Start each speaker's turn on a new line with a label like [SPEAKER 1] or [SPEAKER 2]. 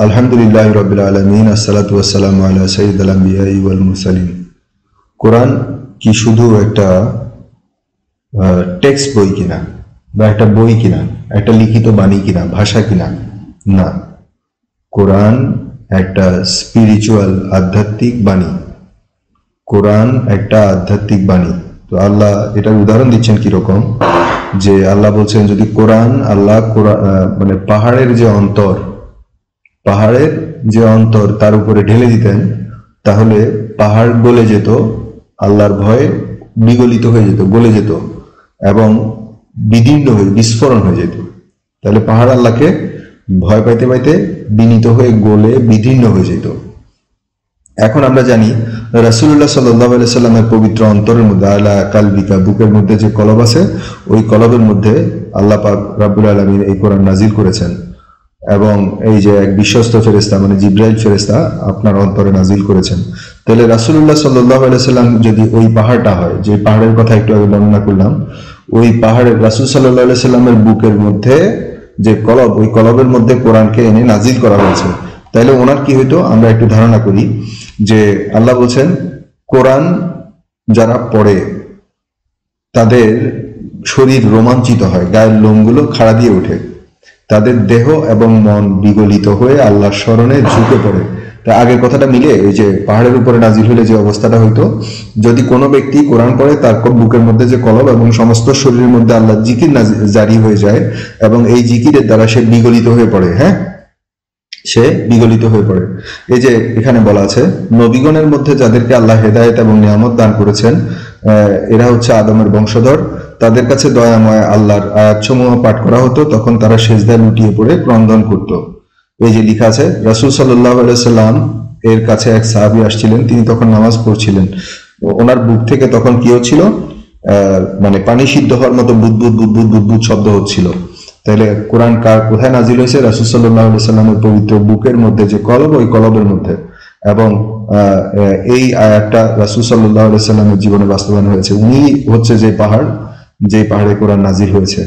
[SPEAKER 1] আলহামদুলিল্লাহি রাব্বিল আলামিন, আসসালাতু ওয়াসসালামু আলা সাইয়্যিদিল আমবিয়াই ওয়াল মুরসালিন। কোরআন কি শুধু একটা টেক্সট বই কিনা, বা একটা বই কিনা, একটা লিখিত বাণী কিনা, ভাষা কিনা? না, কোরআন একটা স্পিরিচুয়াল, আধ্যাত্মিক বাণী। কোরআন একটা আধ্যাত্মিক বাণী। তো আল্লাহ এটার উদাহরণ দিচ্ছেন কিরকম, যে আল্লাহ বলছেন যদি কোরআন মানে পাহাড়ের যে অন্তর তার উপরে ঢেলে দিতেন, তাহলে পাহাড় গলে যেত, আল্লাহর ভয়ে বিগলিত হয়ে যেত, গলে যেত এবং বিদীর্ণ হয়ে বিস্ফোরণ হয়ে যেত। তাহলে পাহাড় আল্লাহকে ভয় পাইতে পাইতে বিনীত হয়ে গলে বিদীর্ণ হয়ে যেত। এখন আমরা জানি রাসূলুল্লাহ সাল্লাল্লাহু আলাইহি সাল্লামের পবিত্র অন্তরের মধ্যে, আলা কালবিকা, বুকের মধ্যে যে কলব আছে, ওই কলবের মধ্যে আল্লাহ পাক রব্বুল আলামিন এই কোরআন নাজিল করেছেন। এবং এই যে এক বিশ্বস্ত ফেরেশতা মানে জিবরাইল ফেরেশতা আপনার অন্তরে নাজিল করেছেন। তাহলে রাসূলুল্লাহ সাল্লাল্লাহু আলাইহি সাল্লাম যদি ওই পাহাড়টা হয়, যে পাহাড়ের কথা একটু আগে বর্ণনা করলাম, ওই পাহাড়ের রাসূল সাল্লাল্লাহু আলাইহি সাল্লামের বুকের মধ্যে যে কলব, ওই কলবের মধ্যে কোরআনকে এনে নাজিল করা হয়েছে, তাহলে ওনার কি হইতো আমরা একটু ধারণা করি। যে আল্লাহ বলছেন কোরআন যারা পড়ে তাদের শরীর রোমাঞ্চিত হয়, গায়ের লোমগুলো খাড়া দিয়ে ওঠে, তাদের দেহ এবং মন বিগলিত হয়ে আল্লাহর স্মরণে ঝুঁকে পড়ে। তা আগের কথাটা মিলে, এই যে পাহাড়ের উপরে নাজিল হলে যে অবস্থাটা হইতো, যদি কোনো ব্যক্তি কোরআন পড়ে, তার বুকের মধ্যে যে কলব এবং সমস্ত শরীরের মধ্যে আল্লাহ জিকির জারি হয়ে যায় এবং এই জিকিরের দ্বারা সে বিগলিত হয়ে পড়ে। সে বিগলিত হয়ে পড়ে। এই যে এখানে বলা আছে, নবীগণের মধ্যে যাদেরকে আল্লাহ হেদায়েত এবং নিয়ামত দান করেছেন, এরা হচ্ছে আদমের বংশধর। তাদের কাছে দয়াময় আল্লাহর আয়াতসমূহ পাঠ করা হতো, তখন তারা সেজদায় লুটিয়ে পড়ে ক্রন্দন করত। এই যে লেখা আছে, রাসূল সাল্লাল্লাহু আলাইহি সাল্লাম এর কাছে এক সাহাবী আসছিলেন, তিনি তখন নামাজ পড়ছিলেন। ওনার বুক থেকে তখন কি হচ্ছিল, মানে পানি সিদ্ধ হওয়ার মতো বুদবুদ বুদবুদ বুদবুদ শব্দ হচ্ছিল। তাহলে কোরআন কোথায় নাজিল হয়েছে? রাসূল সাল্লাল্লাহু আলাইহি সাল্লামের পবিত্র বুকের মধ্যে যে কলব, ওই কলবের মধ্যে। এবং এই আয়াতটা রাসূল সাল্লাল্লাহু আলাইহি সাল্লামের জীবনে বাস্তবায়ন হয়েছে। উনি হচ্ছে যে পাহাড়ে কোরআন নাজিল হয়েছে।